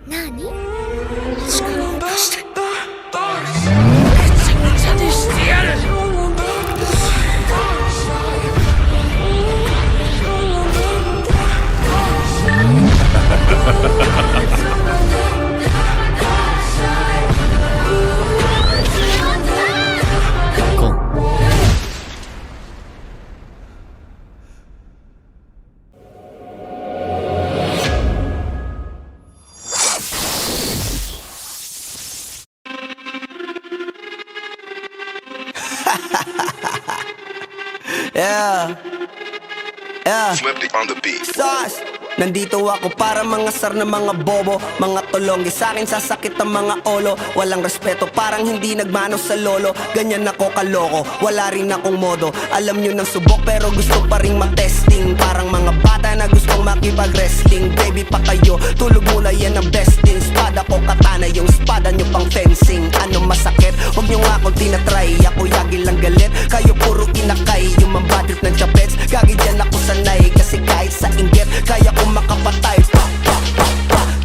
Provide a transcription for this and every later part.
何？力を出してめちゃくちゃにしてやる。コンYeah, yeah. Swifty on the beat. Sauce. Nandito ako para mangasar na mga bobo, mga tulonggi sa'kin sasakit ang mga olo. Walang respeto, parang hindi nagmano sa lolo. Ganyan ako kaloko, wala rin akong modo. Alam nyo ng subok pero gusto pa rin matesting. Parang mga bata na gustong makipag-wrestling. Baby pa kayo, tulog muna yan ang besting. Spada ko katana, yung spada nyo pang fencing. Ano masakit? Huwag nyo nga akong tinatry. Ako yagi lang galit, kayo puro inakay. Yung mambadrip ng chapets, gagi dyan ako sanay. Kasi kahit sa inggit, kaya ko makapatay.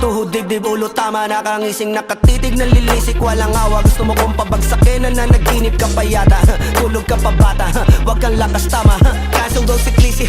Tuhod, dibdib, ulo, tama, nakangising, nakatitig, nalilisik, walang awa. Gusto mo kong pabagsakin, nananaginip ka pa yata. Tulog ka pa bata, wag kang lakas tama. Kaso daw si Clissy,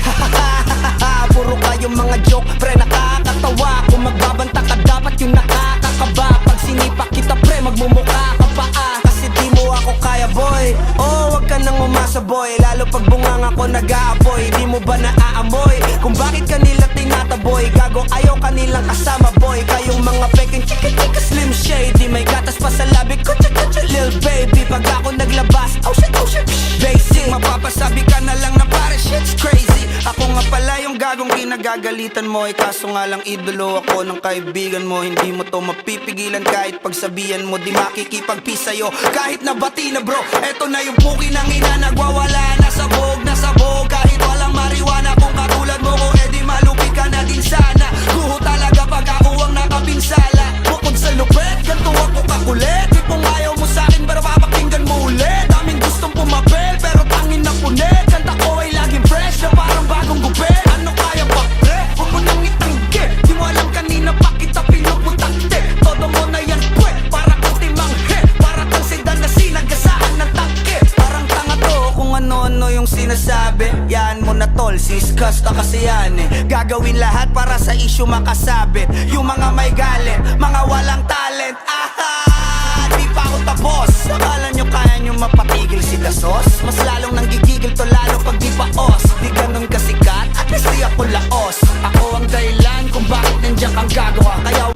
puro kayong mga joke, pre, nakakatawa. Kung magbabanta ka, dapat yung nakakakaba. Pag sinipak kita, pre, magmumukha ka pa kasi di mo ako kaya, boy. Oh, wag ka nang umasa, boy. Lalo pag bungang ako nag-aapoy. Di mo ba naaamoy kung bakit kanila tinataboy? Gago, ayaw kanilang kasama, boy. Kayong mga peking chika-chika slim shady. May gatas pa sa labi ko, cha-cha-cha, lil baby. Pag ako naglabas, oh shit, basic. Mapapasabi ka na lang na pare, shit's crazy. Ako nga pala yung gagong kinagagalitan mo. Kaso nga lang idolo ako ng kaibigan mo. Hindi mo to mapipigilan kahit pagsabihan mo. Di makikipag-peace sa'yo kahit nabati na, bro. Eto na yung puki ng ina, nagwawala na sabog. Kahit walang mariwana, kung katulad mo ko, edi malupi ka na din sana. Guho talaga pag ako ang nakapinsala. Bukod sa lupet, ganito ako kakulit. Tipong ayaw mo sa'kin pero papakinggan mo ulit. Daming gustong pumapel pero tangin na punit. Kanta ko ay laging fresh na parang bagong gupit. Ano kaya ba, pre? Huwag mo nang itanggi. Di mo alam kanina pa kita pinuputakte. Todo mo na yan, pwe, para kang timanghe. Para kang sedan na sinagasaan ng tangke. Parang tanga to kung ano-ano yung sinasabi. Yan mo na tol, siskas na kasi yan eh. Gagawin lahat para sa issue makasabit. Yung mga may galit, mga walang talent. Di pa ako tapos. Akala nyo kaya nyo mapatigil si Dasos? Mas lalong nanggigigil to lalo pag di paos. Di ganun kasikat, at least di ako laos. Ako ang dahilan kung bakit nandiyan kang gagawa. Kaya